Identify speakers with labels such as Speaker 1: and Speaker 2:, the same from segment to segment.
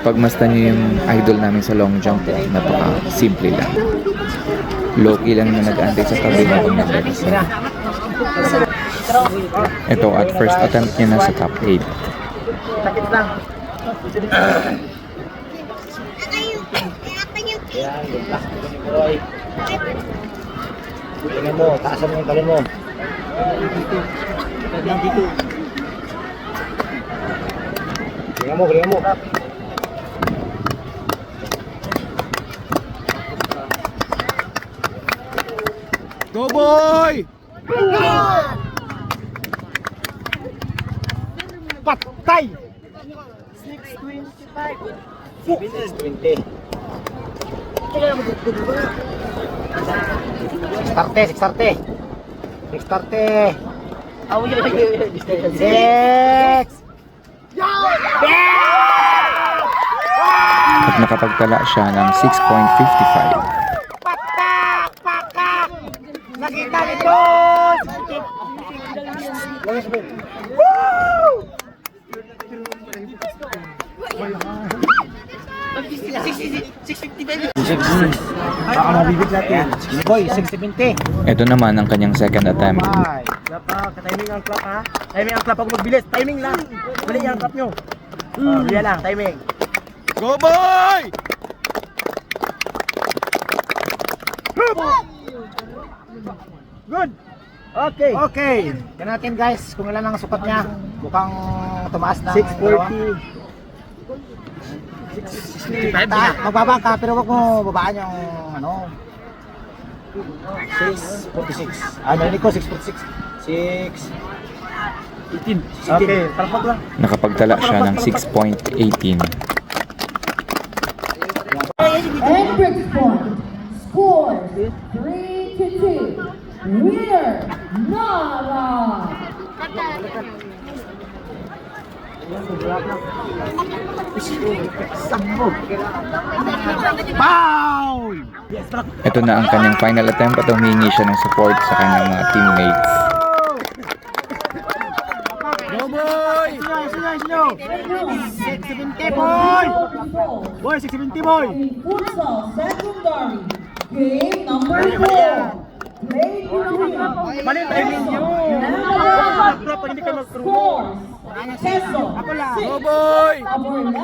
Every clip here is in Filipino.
Speaker 1: Pagmasdan niyo yung idol namin sa long jump, napaka-simple lang. Low-key lang na nag-aantay sa tabi habang naglalasan. Ito at first attempt niya na sa top 8.
Speaker 2: Sakit lang. Tingnan mo, taasan mo yung talon mo. Tingnan mo.
Speaker 3: Go boy!
Speaker 2: Patay! 625. 620. Starte. 6.
Speaker 1: At nakapagtala siya ng 6.55.
Speaker 2: Pakak! Nakita nito! Baka mabibig natin. Boy, 670.
Speaker 1: Ito naman ang kanyang second attempt.
Speaker 2: Clap ha. Timing ang clap ha. Timing ang clap ako magbilis. Timing lang. Mali ang clap nyo. Biya lang. Timing.
Speaker 3: Go boy!
Speaker 2: Good. Okay. Tignan natin guys kung ilan ang sukat niya. Mukhang tumaas na. 640. 655. Magbaba ka pero wag mo babaan yung ano. 646. Narinig ko 646. 618. Okay, parapag lang.
Speaker 1: Nakapagtala siya ng 6.18.
Speaker 4: And break point. Score 3-2. Winner, Nara.
Speaker 2: Foul!
Speaker 1: Ito na ang kanyang final attempt at humingi siya ng support sa kanyang mga teammates.
Speaker 2: Go boy! Sinyo! 670 boy! Boy, 670 boy!
Speaker 4: Futsal secondary. Game number 4. Play Korea.
Speaker 2: Mali timing nyo! Bro, pag hindi ka mag-through.
Speaker 4: Peso.
Speaker 2: Ako lang.
Speaker 3: Go boy!
Speaker 4: Aborlan.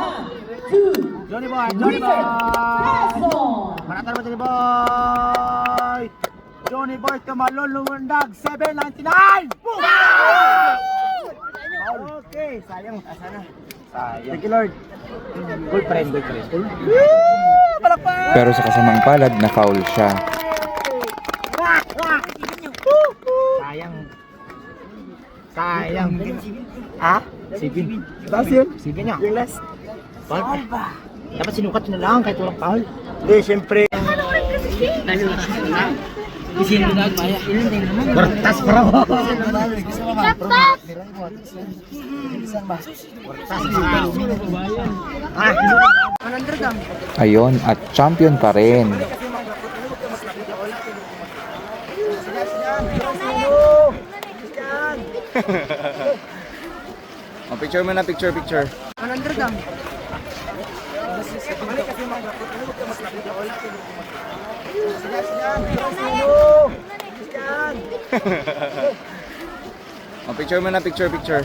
Speaker 4: 2.
Speaker 2: Johnny boy!
Speaker 4: Peso.
Speaker 2: Manatan mo Johnny boy! Johnny boy, tumalon lumundag 799! Okay, sayang. Asa na? Sayang. Thank you Lord. Good friend. Palakpak!
Speaker 1: Pero sa kasamang palad, na-foul siya.
Speaker 2: Sayang. Ha? Sipin. Taas yun? Sipin niya. Yung last. Foul ba? Dapat sinukat na lang kahit walang foul. Hindi, syempre. Kortas bro.
Speaker 1: Ayon, at champion pa rin.
Speaker 3: Picture mo na, picture. Picture mo na, picture.